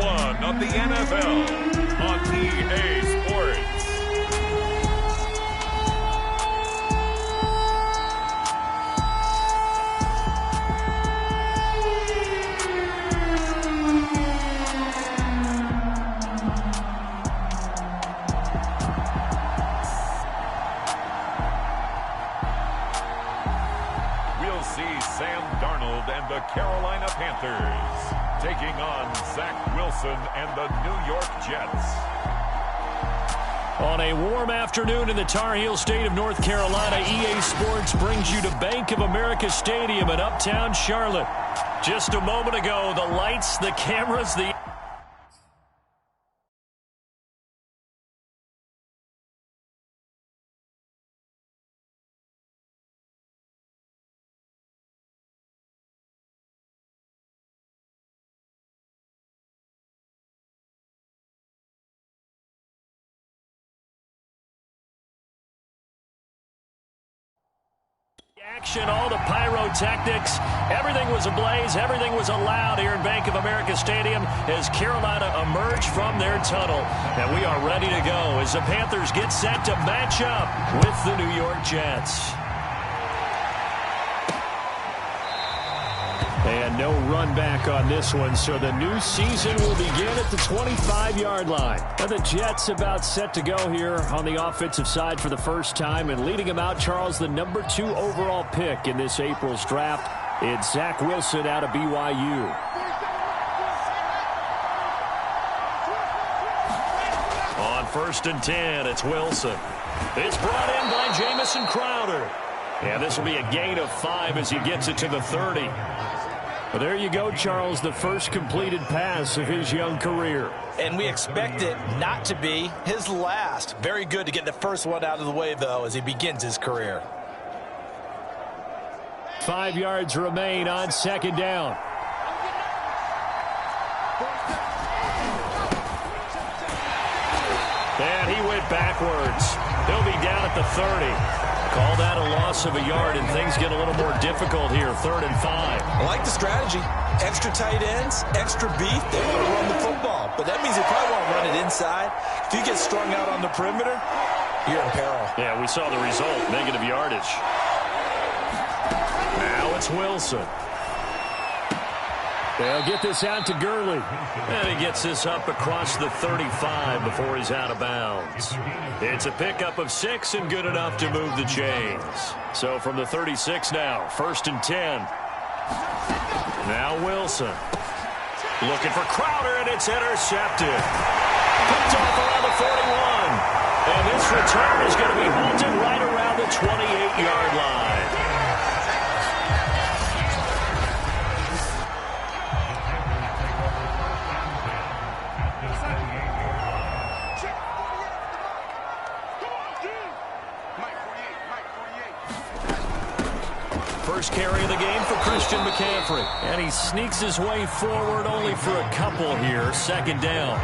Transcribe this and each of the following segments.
one of the NFL on EA Sports. We'll see Sam Darnold and the Carolina Panthers taking on Zach Wilson and the New York Jets. On a warm afternoon in the Tar Heel state of North Carolina, EA Sports brings you to Bank of America Stadium in Uptown Charlotte. Just a moment ago, the lights, the cameras, the action, all the pyrotechnics, everything was ablaze, everything was allowed here in Bank of America Stadium as Carolina emerged from their tunnel. And we are ready to go as the Panthers get set to match up with the New York Jets. And no run back on this one, so the new season will begin at the 25-yard line. And the Jets about set to go here on the offensive side for the first time. And leading them out, Charles, the number 2 overall pick in this April's draft. It's Zach Wilson out of BYU. On 1st and 10, it's Wilson. It's brought in by Jamison Crowder. And this will be a gain of 5 as he gets it to the 30. Well, there you go, Charles, the first completed pass of his young career. And we expect it not to be his last. Very good to get the first one out of the way, though, as he begins his career. 5 yards remain on 2nd down. And he went backwards. He'll be down at the 30. Call that a loss of a yard, and things get a little more difficult here, 3rd and 5. I like the strategy. Extra tight ends, extra beef. They want to run the football, but that means they probably want to run it inside. If you get strung out on the perimeter, you're in peril. Yeah, we saw the result, negative yardage. Now it's Wilson. They'll get this out to Gurley. And he gets this up across the 35 before he's out of bounds. It's a pickup of 6 and good enough to move the chains. So from the 36 now, 1st and 10. Now Wilson. Looking for Crowder, and it's intercepted. Picked off around the 41. And this return is going to be halted right around the 28-yard line. First carry of the game for Christian McCaffrey. And he sneaks his way forward only for a couple here. 2nd down.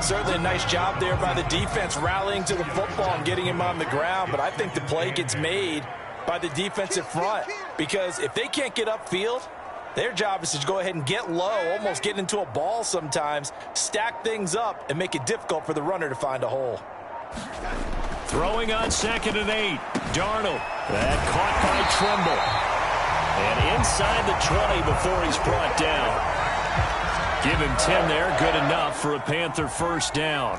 Certainly a nice job there by the defense rallying to the football and getting him on the ground. But I think the play gets made by the defensive front. Because if they can't get upfield, their job is to go ahead and get low, almost get into a ball sometimes, stack things up, and make it difficult for the runner to find a hole. Throwing on 2nd and 8. Darnold. That caught by Tremble. And inside the 20 before he's brought down. Give him 10 there. Good enough for a Panther first down.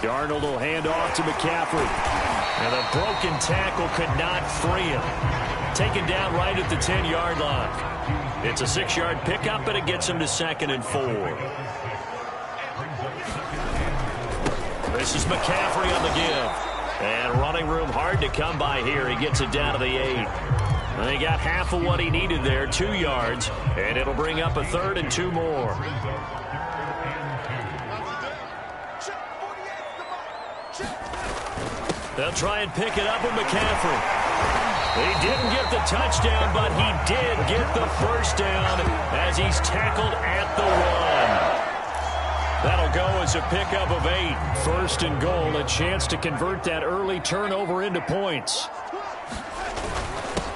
Darnold will hand off to McCaffrey. And a broken tackle could not free him. Taken down right at the 10-yard line. It's a 6-yard pickup, and it gets him to 2nd and 4. This is McCaffrey on the give. And running room hard to come by here. He gets it down to the 8. And he got half of what he needed there, 2 yards. And it'll bring up a 3rd and 2 more. They'll try and pick it up with McCaffrey. He didn't get the touchdown, but he did get the first down as he's tackled at the 1. That'll go as a pickup of 8. 1st and goal, a chance to convert that early turnover into points.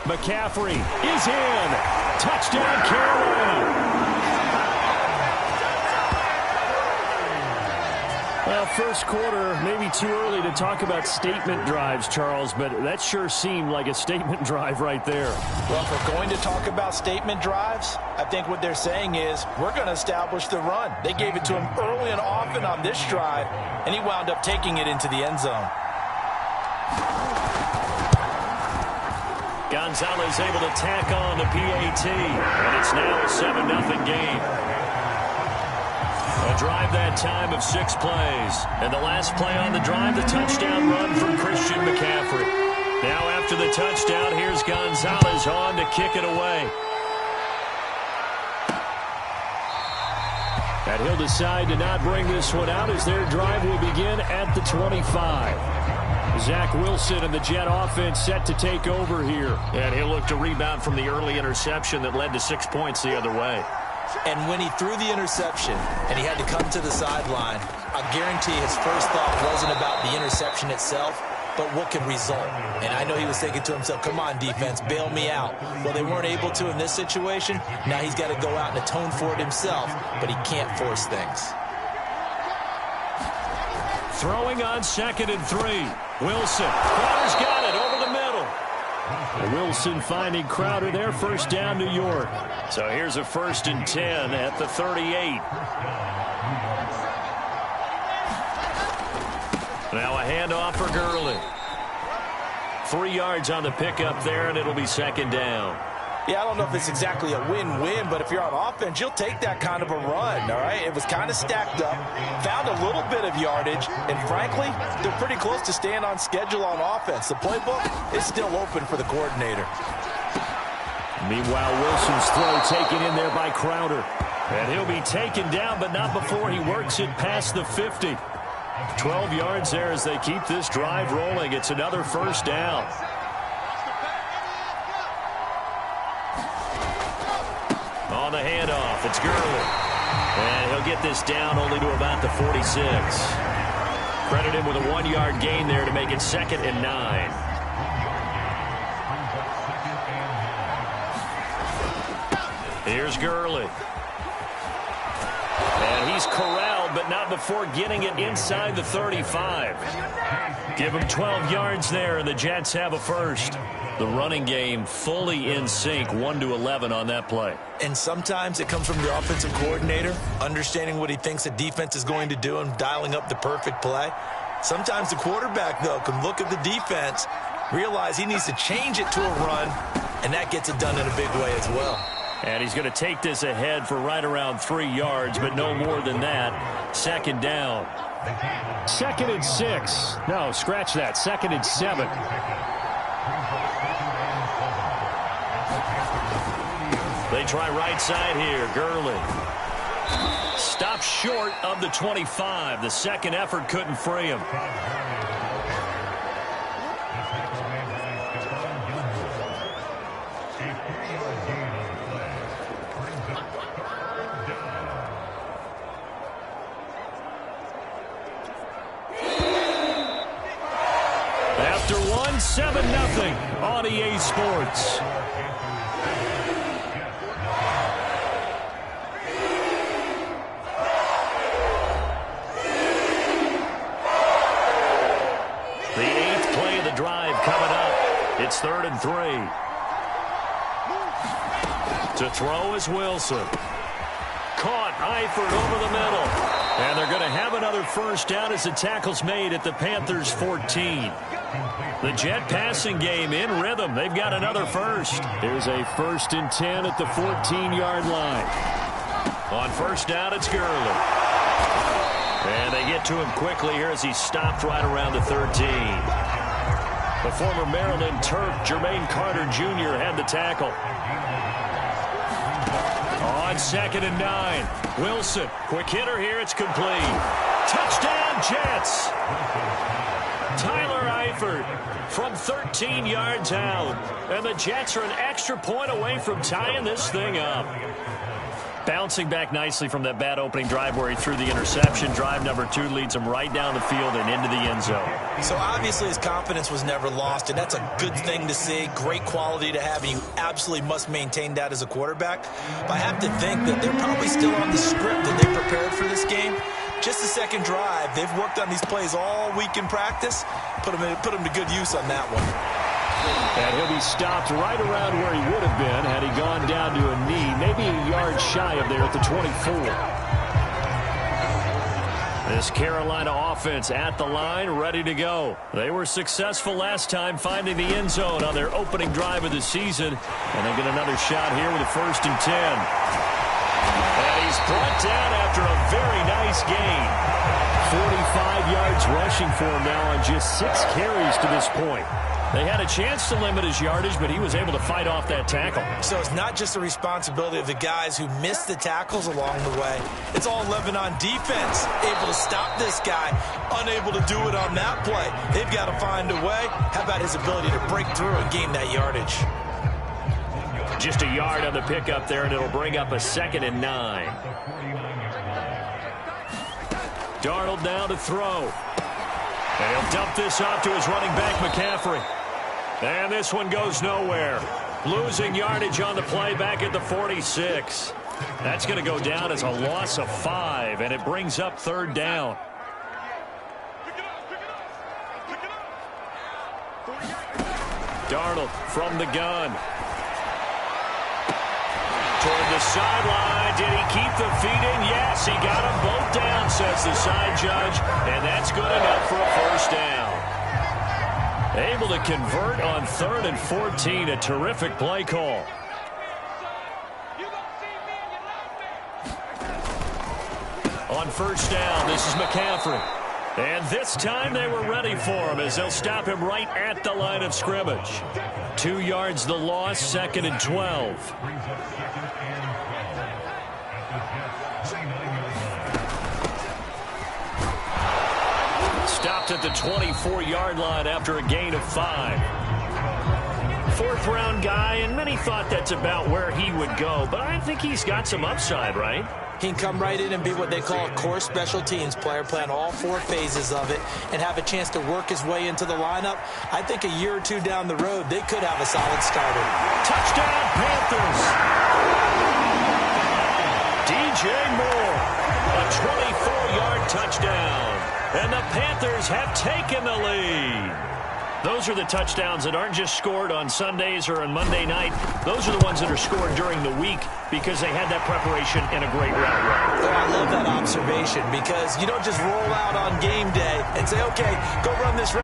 McCaffrey is in. Touchdown, Carolina. Well, first quarter, maybe too early to talk about statement drives, Charles, but that sure seemed like a statement drive right there. Well, if we're going to talk about statement drives, I think what they're saying is we're going to establish the run. They gave it to him early and often on this drive, and he wound up taking it into the end zone. Gonzalez able to tack on the PAT, and it's now a 7-0 game. A drive that time of 6 plays. And the last play on the drive, the touchdown run from Christian McCaffrey. Now after the touchdown, here's Gonzalez on to kick it away. And he'll decide to not bring this one out as their drive will begin at the 25. Zach Wilson and the Jet offense set to take over here. And he'll look to rebound from the early interception that led to 6 points the other way. And when he threw the interception and he had to come to the sideline, I guarantee his first thought wasn't about the interception itself, but what could result. And I know he was thinking to himself, come on, defense, bail me out. Well, they weren't able to in this situation. Now he's got to go out and atone for it himself, but he can't force things. Throwing on 2nd and 3. Wilson. Crowder's got it over the middle. Wilson finding Crowder there. First down, New York. So here's a 1st and 10 at the 38. Now a handoff for Gurley. 3 yards on the pickup there, and it'll be 2nd down. Yeah, I don't know if it's exactly a win-win, but if you're on offense, you'll take that kind of a run, all right? It was kind of stacked up, found a little bit of yardage, and frankly, they're pretty close to staying on schedule on offense. The playbook is still open for the coordinator. Meanwhile, Wilson's throw taken in there by Crowder. And he'll be taken down, but not before he works it past the 50. 12 yards there as they keep this drive rolling. It's another 1st down. On the handoff, it's Gurley. And he'll get this down only to about the 46. Credit him with a 1-yard gain there to make it 2nd and 9. Here's Gurley. And he's corralled, but not before getting it inside the 35. Give him 12 yards there, and the Jets have a first. The running game fully in sync, 1-11 on that play. And sometimes it comes from the offensive coordinator, understanding what he thinks the defense is going to do and dialing up the perfect play. Sometimes the quarterback, though, can look at the defense, realize he needs to change it to a run, and that gets it done in a big way as well. And he's going to take this ahead for right around 3 yards, but no more than that. 2nd down. 2nd and 6. No, scratch that. 2nd and 7. They try right side here. Gurley. Stops short of the 25. The second effort couldn't free him. After one, 7-0 on EA Sports. The 8th play of the drive coming up. It's 3rd and 3. To throw is Wilson. Caught Eifert over the middle. And they're going to have another first down as the tackle's made at the Panthers' 14. The Jet passing game in rhythm. They've got another first. Here's a 1st and 10 at the 14-yard line. On first down, it's Gurley. And they get to him quickly here as he's stopped right around the 13. The former Maryland Terp, Jermaine Carter Jr., had the tackle. On 2nd and 9, Wilson. Quick hitter here. It's complete. Touchdown, Jets. Tyler Eifert from 13 yards out. And the Jets are an extra point away from tying this thing up. Bouncing back nicely from that bad opening drive where he threw the interception. Drive number 2 leads him right down the field and into the end zone. So obviously his confidence was never lost, and that's a good thing to see. Great quality to have, and you absolutely must maintain that as a quarterback. But I have to think that they're probably still on the script that they prepared for this game. Just the second drive. They've worked on these plays all week in practice. Put them to good use on that one. And he'll be stopped right around where he would have been had he gone down to a knee, maybe a yard shy of there at the 24. This Carolina offense at the line, ready to go. They were successful last time finding the end zone on their opening drive of the season. And they get another shot here with a 1st and 10. And he's brought down after a very nice gain. 45 yards rushing for him now on just 6 carries to this point. They had a chance to limit his yardage, but he was able to fight off that tackle. So it's not just the responsibility of the guys who missed the tackles along the way. It's all 11 on defense, able to stop this guy, unable to do it on that play. They've got to find a way. How about his ability to break through and gain that yardage? Just a yard on the pickup there, and it'll bring up a 2nd and 9. Darnold now to throw. And he'll dump this off to his running back, McCaffrey. And this one goes nowhere. Losing yardage on the play back at the 46. That's going to go down as a loss of 5, and it brings up 3rd down. Darnold from the gun. Toward the sideline. Did he keep the feet in? Yes, he got them both down, says the side judge. And that's good enough for a 1st down. Able to convert on 3rd and 14. A terrific play call. On 1st down, this is McCaffrey. And this time they were ready for him as they'll stop him right at the line of scrimmage. 2 yards the loss, 2nd and 12. Stopped at the 24-yard line after a gain of 5. 4th-round guy, and many thought that's about where he would go. But I think he's got some upside, right? He can come right in and be what they call a core special teams player, playing all 4 phases of it, and have a chance to work his way into the lineup. I think a year or 2 down the road, they could have a solid starter. Touchdown, Panthers! DJ Moore, a 24-yard touchdown. And the Panthers have taken the lead. Those are the touchdowns that aren't just scored on Sundays or on Monday night. Those are the ones that are scored during the week because they had that preparation and a great route run. Oh, I love that observation because you don't just roll out on game day and say, okay, go run this route.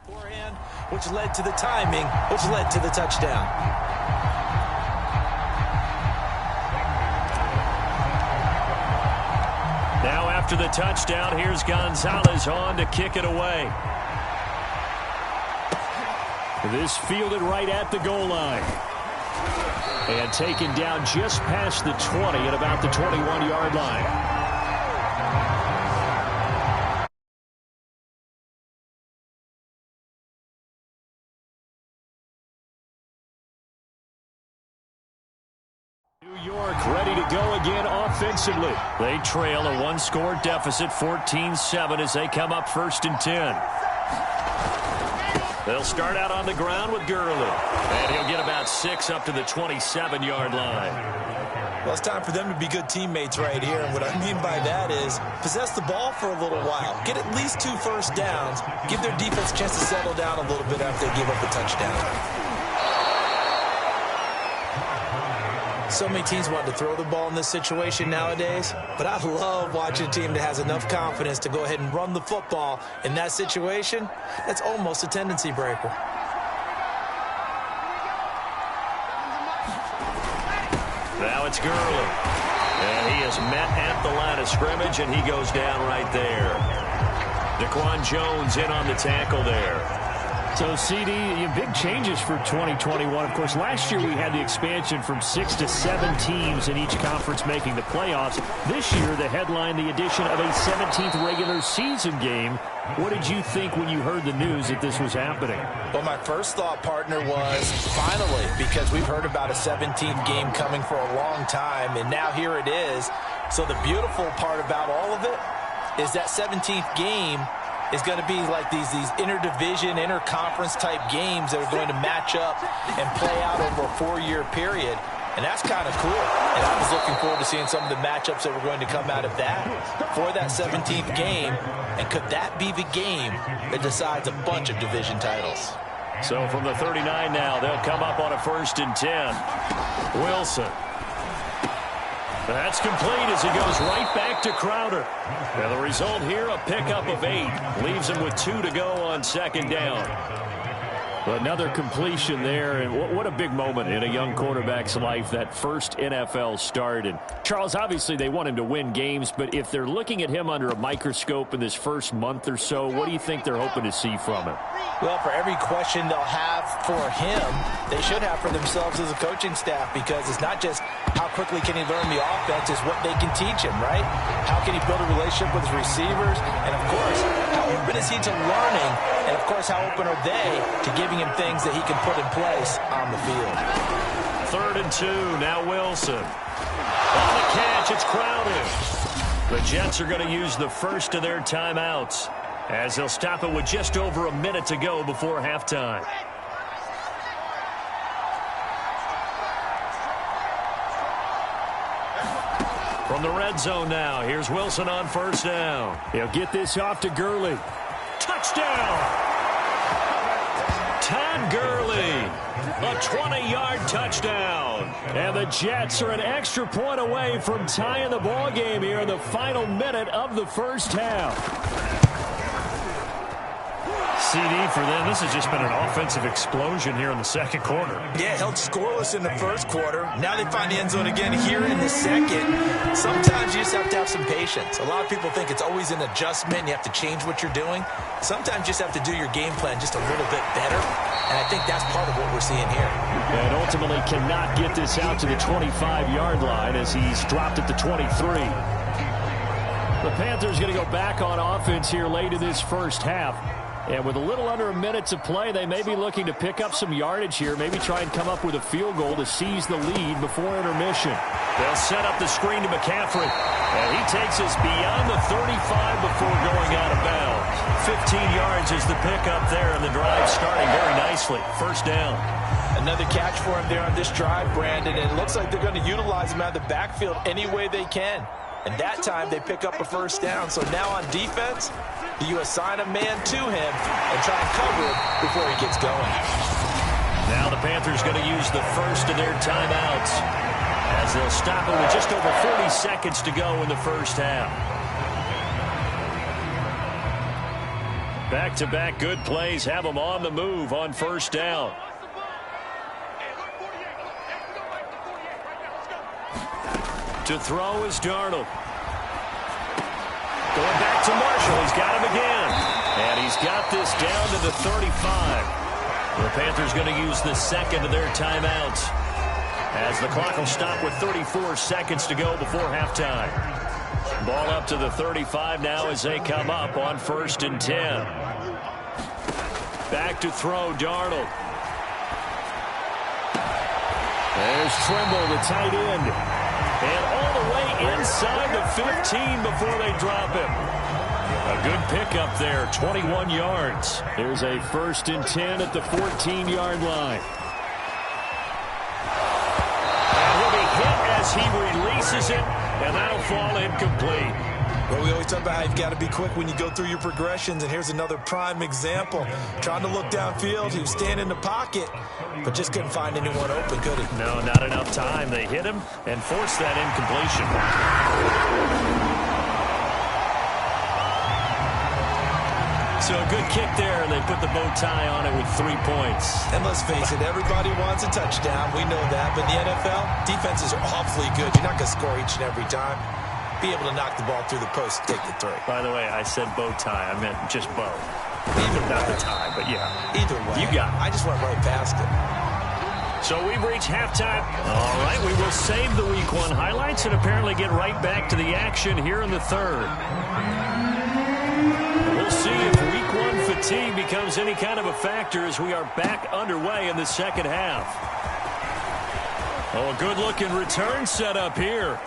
Beforehand, which led to the timing, which led to the touchdown. Now after the touchdown, here's Gonzalez on to kick it away. This fielded right at the goal line. And taken down just past the 20 at about the 21-yard line. New York ready to go again offensively. They trail a 1-score deficit, 14-7 as they come up 1st and 10. They'll start out on the ground with Gurley. And he'll get about 6 up to the 27-yard line. Well, it's time for them to be good teammates right here. And what I mean by that is possess the ball for a little while. Get at least 2 first downs. Give their defense a chance to settle down a little bit after they give up a touchdown. So many teams want to throw the ball in this situation nowadays, but I love watching a team that has enough confidence to go ahead and run the football. In that situation, that's almost a tendency breaker. Now it's Gurley. And he is met at the line of scrimmage, and he goes down right there. Daquan Jones in on the tackle there. So, CD, big changes for 2021. Of course, last year we had the expansion from 6 to 7 teams in each conference making the playoffs. This year, the headline, the addition of a 17th regular season game. What did you think when you heard the news that this was happening? Well, my first thought, partner, was finally, because we've heard about a 17th game coming for a long time, and now here it is. So the beautiful part about all of it is that 17th game is going to be like these interdivision, interconference type games that are going to match up and play out over a 4-year period. And that's kind of cool. And I was looking forward to seeing some of the matchups that were going to come out of that for that 17th game. And could that be the game that decides a bunch of division titles? So from the 39 now, they'll come up on a 1st and 10. Wilson. That's complete as he goes right back to Crowder. Now the result here, a pickup of 8. Leaves him with 2 to go on 2nd down. Another completion there, and what a big moment in a young quarterback's life, that first NFL start. And Charles, obviously they want him to win games, but if they're looking at him under a microscope in this first month or so, what do you think they're hoping to see from him? Well, for every question they'll have for him, they should have for themselves as a coaching staff, because it's not just how quickly can he learn the offense, it's what they can teach him, right? How can he build a relationship with his receivers? And, of course, how open is he to learning? And, of course, how open are they to giving him things that he can put in place on the field? 3rd and 2, now Wilson. On the catch, it's Crowder. The Jets are going to use the first of their timeouts, as they'll stop it with just over a minute to go before halftime. From the red zone now, here's Wilson on 1st down. He'll get this off to Gurley. Touchdown! Todd Gurley, a 20-yard touchdown. And the Jets are an extra point away from tying the ball game here in the final minute of the first half. CD for them. This has just been an offensive explosion here in the 2nd quarter. Yeah, held scoreless in the 1st quarter. Now they find the end zone again here in the 2nd. Sometimes you just have to have some patience. A lot of people think it's always an adjustment. You have to change what you're doing. Sometimes you just have to do your game plan just a little bit better. And I think that's part of what we're seeing here. And ultimately cannot get this out to the 25-yard line as he's dropped at the 23. The Panthers going to go back on offense here late in this first half. And with a little under a minute to play, they may be looking to pick up some yardage here, maybe try and come up with a field goal to seize the lead before intermission. They'll set up the screen to McCaffrey, and he takes us beyond the 35 before going out of bounds. 15 yards is the pickup there, and the drive starting very nicely. 1st down. Another catch for him there on this drive, Brandon, and it looks like they're going to utilize him out of the backfield any way they can. And that time they pick up a 1st down. So now on defense, you assign a man to him and try and cover him before he gets going. Now the Panthers going to use the first of their timeouts as they'll stop it with just over 40 seconds to go in the first half. Back-to-back good plays have them on the move on 1st down. To throw is Darnold. Going back to Marshall. He's got him again. And he's got this down to the 35. The Panthers going to use the 2nd of their timeouts as the clock will stop with 34 seconds to go before halftime. Ball up to the 35 now as they come up on 1st and 10. Back to throw, Darnold. There's Trimble, the tight end. And all the way inside the 15 before they drop him. A good pickup there, 21 yards. There's a 1st and 10 at the 14-yard line. And he'll be hit as he releases it, and that'll fall incomplete. Well, we always talk about how you've got to be quick when you go through your progressions, and here's another prime example. Trying to look downfield, he was standing in the pocket, but just couldn't find anyone open, could he? No, not enough time. They hit him and forced that incompletion. So a good kick there, and they put the bow tie on it with 3 points. And let's face it, everybody wants a touchdown. We know that, but in the NFL, defenses are awfully good. You're not going to score each and every time. Be able to knock the ball through the post and take the 3. By the way, I said bow tie. I meant just bow. Either Not way. the time, but yeah. Either way. You got it. I just went right past it. So we've reached halftime. All right, we will save the Week 1 highlights and apparently get right back to the action here in the third. We'll see if Week 1 fatigue becomes any kind of a factor as we are back underway in the second half. Oh, a good-looking return set up here.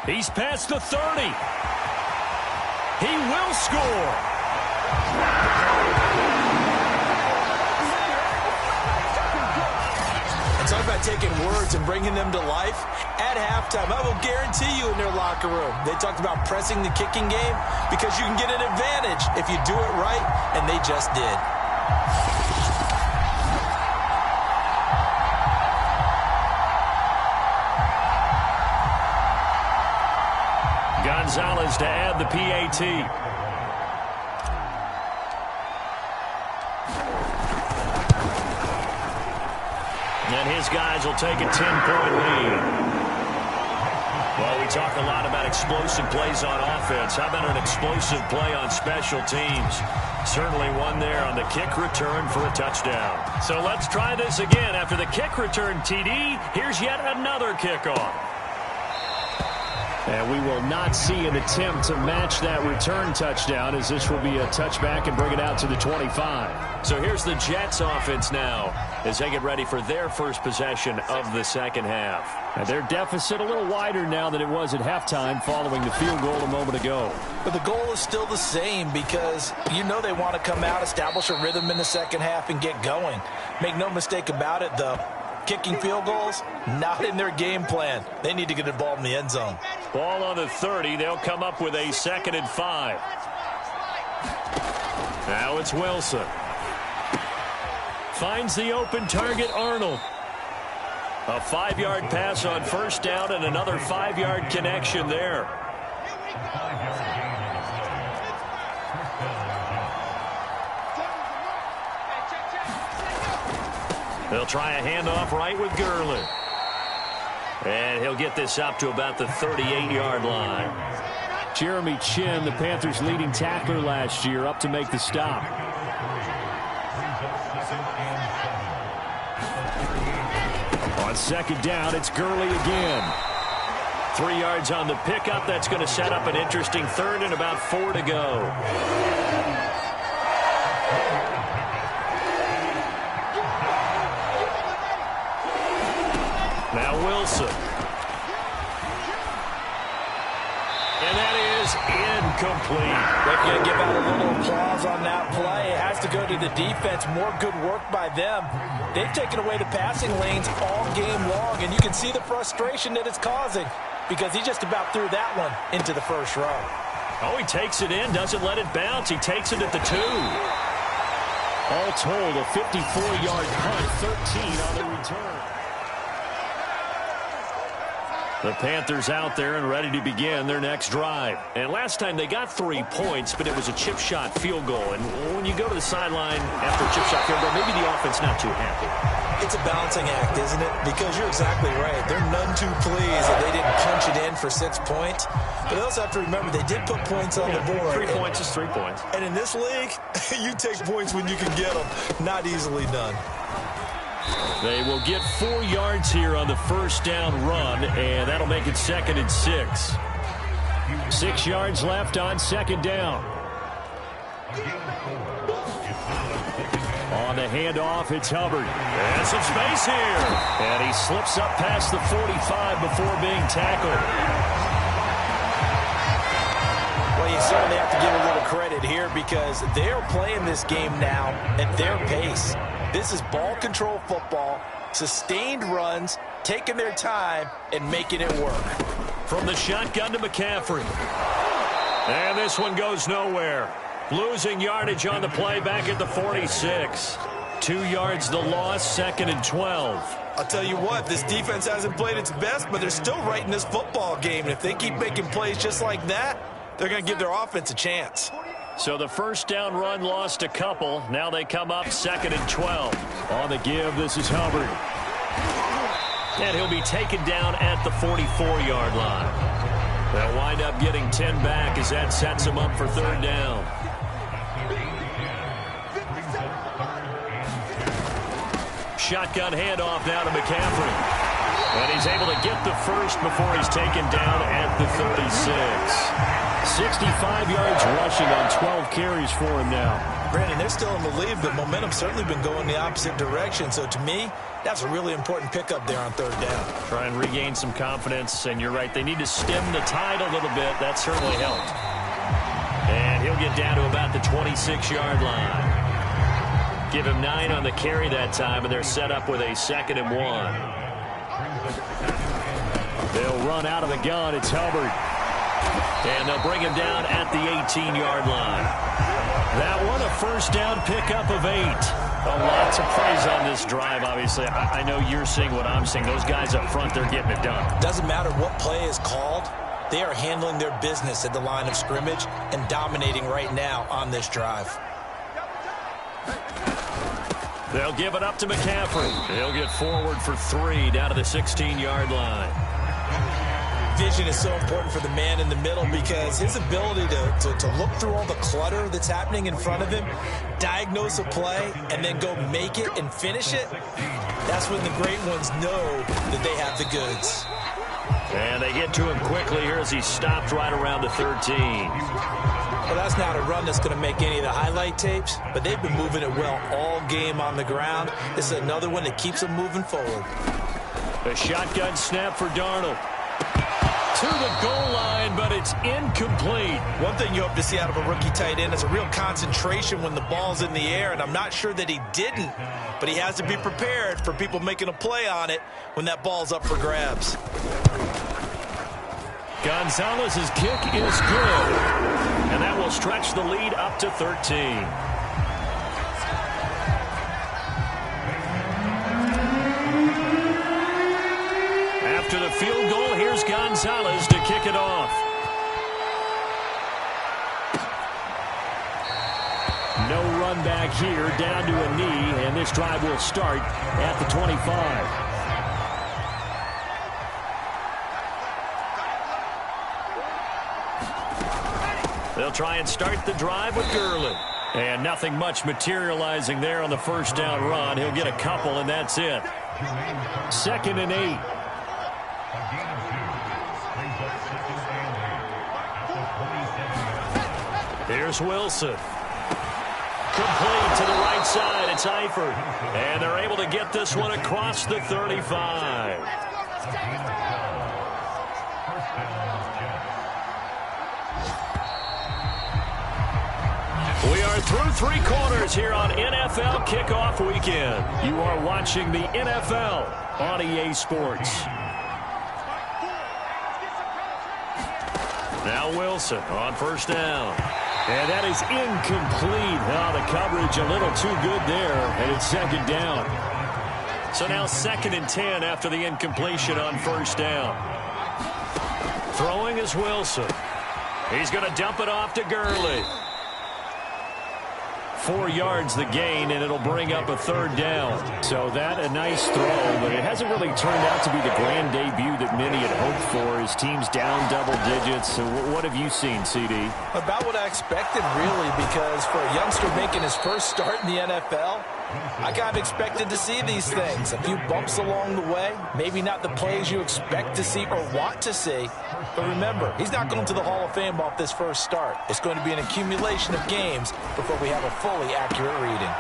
He's past the 30. He will score. And talk about taking words and bringing them to life. At halftime, I will guarantee you in their locker room, they talked about pressing the kicking game because you can get an advantage if you do it right, and they just did. Gonzalez to add the PAT. And his guys will take a 10-point lead. Well, we talk a lot about explosive plays on offense. How about an explosive play on special teams? Certainly one there on the kick return for a touchdown. So let's try this again. After the kick return TD, here's yet another kickoff. And we will not see an attempt to match that return touchdown, as this will be a touchback and bring it out to the 25. So here's the Jets offense now as they get ready for their first possession of the second half. And their deficit a little wider now than it was at halftime following the field goal a moment ago. But the goal is still the same because you know they want to come out, establish a rhythm in the second half, and get going. Make no mistake about it, though. Kicking field goals, not in their game plan. They need to get the ball in the end zone. Ball on the 30. They'll come up with a 2nd and 5. Now it's Wilson. Finds the open target, Arnold. A 5-yard pass on first down and another 5-yard connection there. They'll try a handoff right with Gurley. And he'll get this up to about the 38-yard line. Jeremy Chin, the Panthers' leading tackler last year, up to make the stop. On second down, it's Gurley again. 3 yards on the pickup. That's going to set up an interesting third and about 4 to go. Now Wilson. And that is incomplete. They're going to give out a little applause on that play. It has to go to the defense. More good work by them. They've taken away the passing lanes all game long, and you can see the frustration that it's causing because he just about threw that one into the first row. Oh, he takes it in, doesn't let it bounce. He takes it at the 2. All told, a 54-yard punt, 13 on the return. The Panthers out there and ready to begin their next drive. And last time they got 3 points, but it was a chip shot field goal. And when you go to the sideline after a chip shot field goal, maybe the offense not too happy. It's a balancing act, isn't it? Because you're exactly right. They're none too pleased that they didn't punch it in for 6 points. But they also have to remember they did put points on the board. 3 points is 3 points. And in this league, you take points when you can get them. Not easily done. They will get 4 yards here on the first down run, and that'll make it 2nd and 6. 6 yards left on second down. On the handoff, it's Hubbard. And some space here. And he slips up past the 45 before being tackled. Well, you certainly have to give a little credit here because they're playing this game now at their pace. This is ball control football, sustained runs, taking their time, and making it work. From the shotgun to McCaffrey. And this one goes nowhere. Losing yardage on the play back at the 46. 2 yards the loss, 2nd and 12. I'll tell you what, this defense hasn't played its best, but they're still right in this football game. And if they keep making plays just like that, they're going to give their offense a chance. So the first down run lost a couple. Now they come up 2nd and 12. On the give, this is Hubbard. And he'll be taken down at the 44-yard line. They'll wind up getting 10 back as that sets him up for third down. shotgun handoff now to McCaffrey. And he's able to get the first before he's taken down at the 36. 65 yards rushing on 12 carries for him now. Brandon, they're still in the lead, but momentum's certainly been going the opposite direction. So to me, that's a really important pickup there on third down. Try and regain some confidence, and you're right, they need to stem the tide a little bit. That certainly helped. And he'll get down to about the 26-yard line. Give him 9 on the carry that time, and they're set up with a 2nd and 1. They'll run out of the gun. It's Hubbard. And they'll bring him down at the 18-yard line. That one, a first down pickup of 8. Lots of plays on this drive, obviously. I know you're seeing what I'm seeing. Those guys up front, they're getting it done. Doesn't matter what play is called. They are handling their business at the line of scrimmage and dominating right now on this drive. They'll give it up to McCaffrey. He'll get forward for 3 down to the 16-yard line. Vision is so important for the man in the middle because his ability to look through all the clutter that's happening in front of him, diagnose a play, and then go make it and finish it, that's when the great ones know that they have the goods. And they get to him quickly here as he stopped right around the 13. Well, that's not a run that's going to make any of the highlight tapes, but they've been moving it well all game on the ground. This is another one that keeps them moving forward. A shotgun snap for Darnold. To the goal line, but it's incomplete. One thing you hope to see out of a rookie tight end is a real concentration when the ball's in the air, and I'm not sure that he didn't, but he has to be prepared for people making a play on it when that ball's up for grabs. Gonzalez's kick is good, and that will stretch the lead up to 13. After the field goal, here's Gonzalez to kick it off. No run back here, down to a knee, and this drive will start at the 25. They'll try and start the drive with Gurley. And nothing much materializing there on the first down run. He'll get a couple, and that's it. 2nd and 8. Here's Wilson. Complete to the right side. It's Eifert. And they're able to get this one across the 35. We are through 3 quarters here on NFL Kickoff Weekend. You are watching the NFL on EA Sports. Now Wilson on first down. And that is incomplete. Oh, the coverage a little too good there, and it's 2nd down. So now 2nd and 10 after the incompletion on first down. Throwing is Wilson. He's going to dump it off to Gurley. 4 yards the gain, and it'll bring up a 3rd down. So that a nice throw, but it hasn't really turned out to be the grand debut that many had hoped for. His team's down double digits. So what have you seen, CD? About what I expected, really, because for a youngster making his first start in the NFL, I kind of expected to see these things. A few bumps along the way, maybe not the plays you expect to see or want to see. But remember, he's not going to the Hall of Fame off this first start. It's going to be an accumulation of games before we have a fully accurate reading.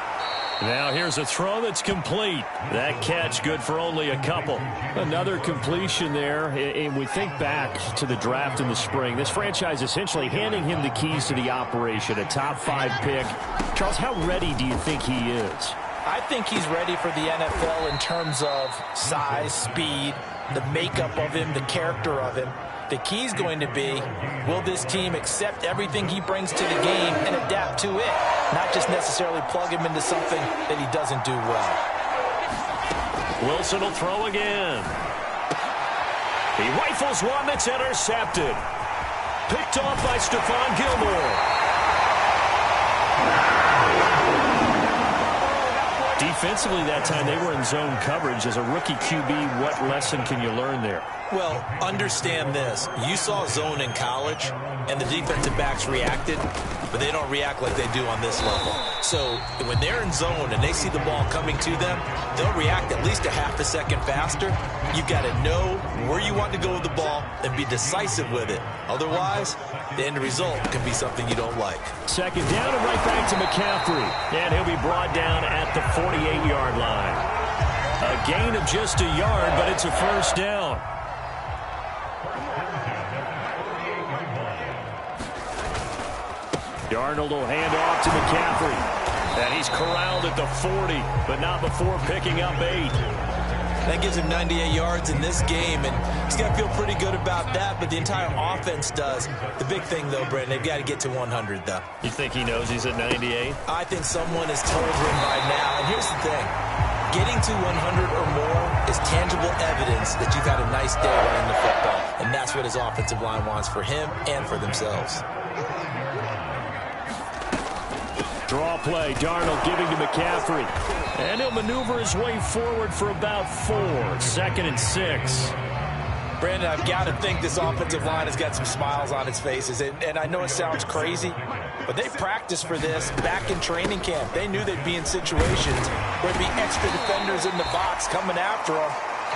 Now here's a throw that's complete. That catch good for only a couple. Another completion there. And we think back to the draft in the spring. This franchise essentially handing him the keys to the operation, a top 5 pick. Charles, how ready do you think he is? I think he's ready for the NFL in terms of size, speed, the makeup of him, the character of him. The key is going to be, will this team accept everything he brings to the game and adapt to it, not just necessarily plug him into something that he doesn't do well. Wilson will throw again. He rifles one that's intercepted. Picked off by Stephon Gilmore. Defensively that time, they were in zone coverage. As a rookie QB, what lesson can you learn there? Well, understand this. You saw zone in college, and the defensive backs reacted, but they don't react like they do on this level. So when they're in zone and they see the ball coming to them, they'll react at least a half a second faster. You've got to know where you want to go with the ball and be decisive with it. Otherwise, the end result can be something you don't like. Second down and right back to McCaffrey. And he'll be brought down at the 48-yard line. A gain of just a yard, but it's a first down. Darnold will hand off to McCaffrey. And he's corralled at the 40, but not before picking up 8. That gives him 98 yards in this game, and he's got to feel pretty good about that, but the entire offense does. The big thing, though, Brandon, they've got to get to 100, though. You think he knows he's at 98? I think someone has told him by now, and here's the thing. Getting to 100 or more is tangible evidence that you've had a nice day running the football, and that's what his offensive line wants for him and for themselves. Draw play, Darnold giving to McCaffrey. And he'll maneuver his way forward for about 4. 2nd and 6. Brandon, I've got to think this offensive line has got some smiles on its faces. And I know it sounds crazy, but they practiced for this back in training camp. They knew they'd be in situations where there'd be extra defenders in the box coming after them,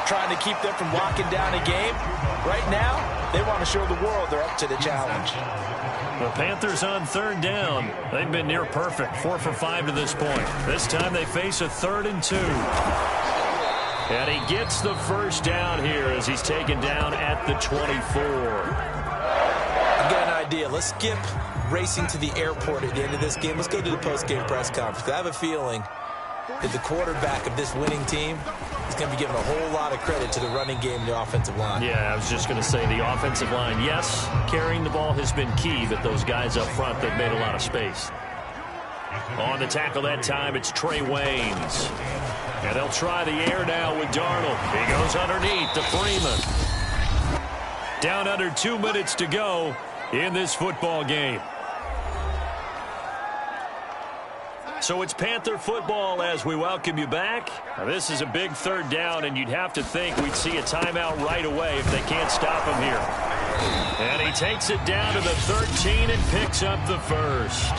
trying to keep them from locking down a game. Right now, they want to show the world they're up to the challenge. The Panthers on 3rd down. They've been near perfect, 4 for 5 to this point. This time they face a 3rd and 2. And he gets the first down here as he's taken down at the 24. I've got an idea. Let's skip racing to the airport at the end of this game. Let's go to the post-game press conference. I have a feeling that the quarterback of this winning team is going to be given a whole lot of credit to the running game and the offensive line. Yeah, I was just going to say the offensive line, yes, carrying the ball has been key, but those guys up front, they've made a lot of space. On the tackle that time, it's Trey Waynes. And they'll try the air now with Darnold. He goes underneath to Freeman. Down under 2 minutes to go in this football game. So it's Panther football as we welcome you back. Now this is a big 3rd down, and you'd have to think we'd see a timeout right away if they can't stop him here. And he takes it down to the 13 and picks up the first.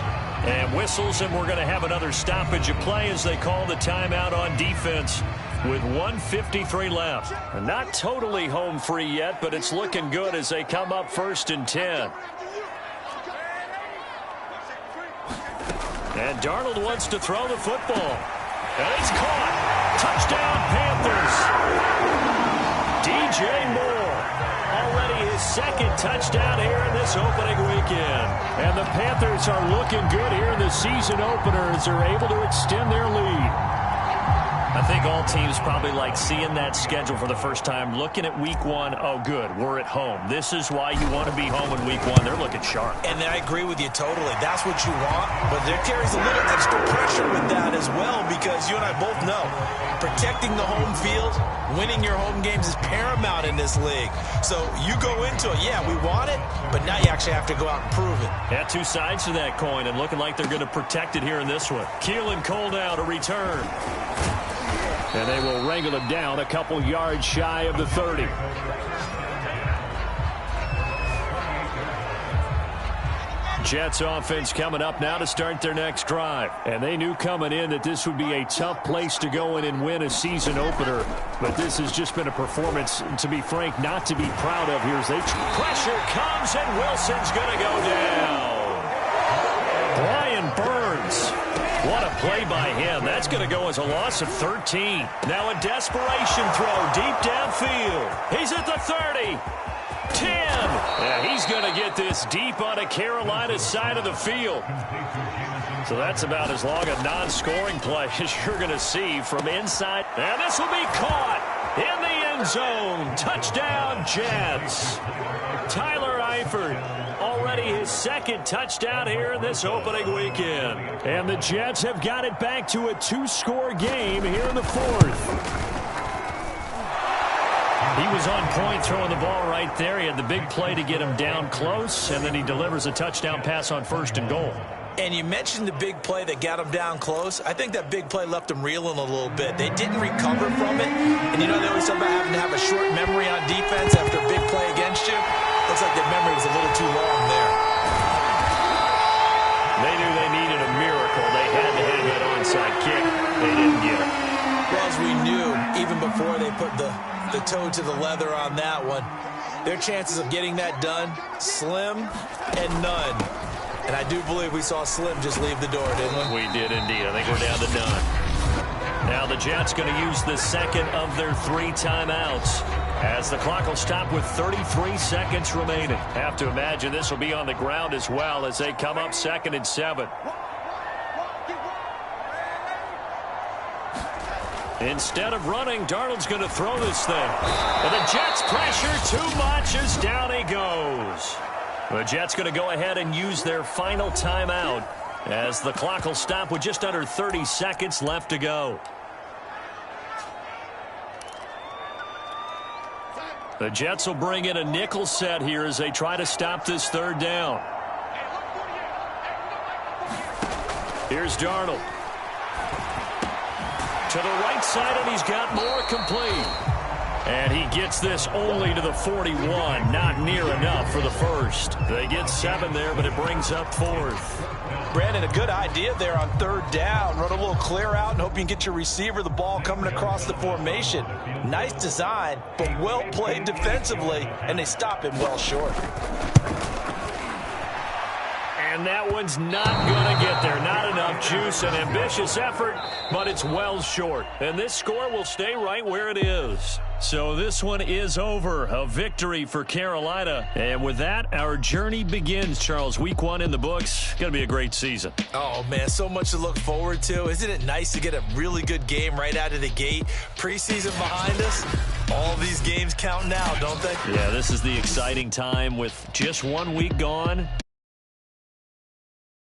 And whistles, and we're going to have another stoppage of play as they call the timeout on defense with 1:53 left. And not totally home free yet, but it's looking good as they come up 1st and 10. And Darnold wants to throw the football. And it's caught. Touchdown, Panthers. DJ Moore. Already his 2nd touchdown here in this opening weekend. And the Panthers are looking good here in the season opener as they're able to extend their lead. I think all teams probably like seeing that schedule for the first time, looking at week 1. Oh, good, we're at home. This is why you want to be home in week 1. They're looking sharp. And I agree with you totally. That's what you want, but there carries a little extra pressure with that as well because you and I both know protecting the home field, winning your home games is paramount in this league. So you go into it, yeah, we want it, but now you actually have to go out and prove it. Yeah, 2 sides to that coin, and looking like they're going to protect it here in this one. Keelan Cole now to return. And they will wrangle him down a couple yards shy of the 30. Jets offense coming up now to start their next drive. And they knew coming in that this would be a tough place to go in and win a season opener. But this has just been a performance, to be frank, not to be proud of here as they... Pressure comes and Wilson's going to go down. Brian Burns. What a play by him. That's going to go as a loss of 13. Now a desperation throw deep downfield. He's at the 30. 10. Yeah, he's going to get this deep on a Carolina side of the field. So that's about as long a non-scoring play as you're going to see from inside. And this will be caught in the end zone. Touchdown, Jets. Tyler Eifert. Already his 2nd touchdown here in this opening weekend. And the Jets have got it back to a 2-score game here in the 4th. He was on point throwing the ball right there. He had the big play to get him down close, and then he delivers a touchdown pass on 1st and goal. And you mentioned the big play that got them down close. I think that big play left them reeling a little bit. They didn't recover from it. And you know they always talk about having to have a short memory on defense after a big play against you. Looks like their memory was a little too long there. They knew they needed a miracle. They had to have that onside kick. They didn't get it. Well, as we knew, even before they put the toe to the leather on that one, their chances of getting that done, slim and none. And I do believe we saw Slim just leave the door, didn't we? We did indeed. I think we're down to none. Now the Jets going to use the second of their 3 timeouts as the clock will stop with 33 seconds remaining. Have to imagine this will be on the ground as well as they come up 2nd and 7. Instead of running, Darnold's going to throw this thing. And the Jets pressure too much as down he goes. The Jets going to go ahead and use their final timeout as the clock will stop with just under 30 seconds left to go. The Jets will bring in a nickel set here as they try to stop this 3rd down. Here's Darnold. To the right side, and he's got more complete. And he gets this only to the 41. Not near enough for the first. They get 7 there, but it brings up 4th. Brandon, a good idea there on 3rd down. Run a little clear out and hope you can get your receiver the ball coming across the formation. Nice design, but well played defensively, and they stop him well short. And that one's not going to get there. Not enough juice. An ambitious effort, but it's well short. And this score will stay right where it is. So this one is over. A victory for Carolina. And with that, our journey begins, Charles. Week 1 in the books. Going to be a great season. Oh, man, so much to look forward to. Isn't it nice to get a really good game right out of the gate? Preseason behind us. All these games count now, don't they? Yeah, this is the exciting time with just 1 week gone.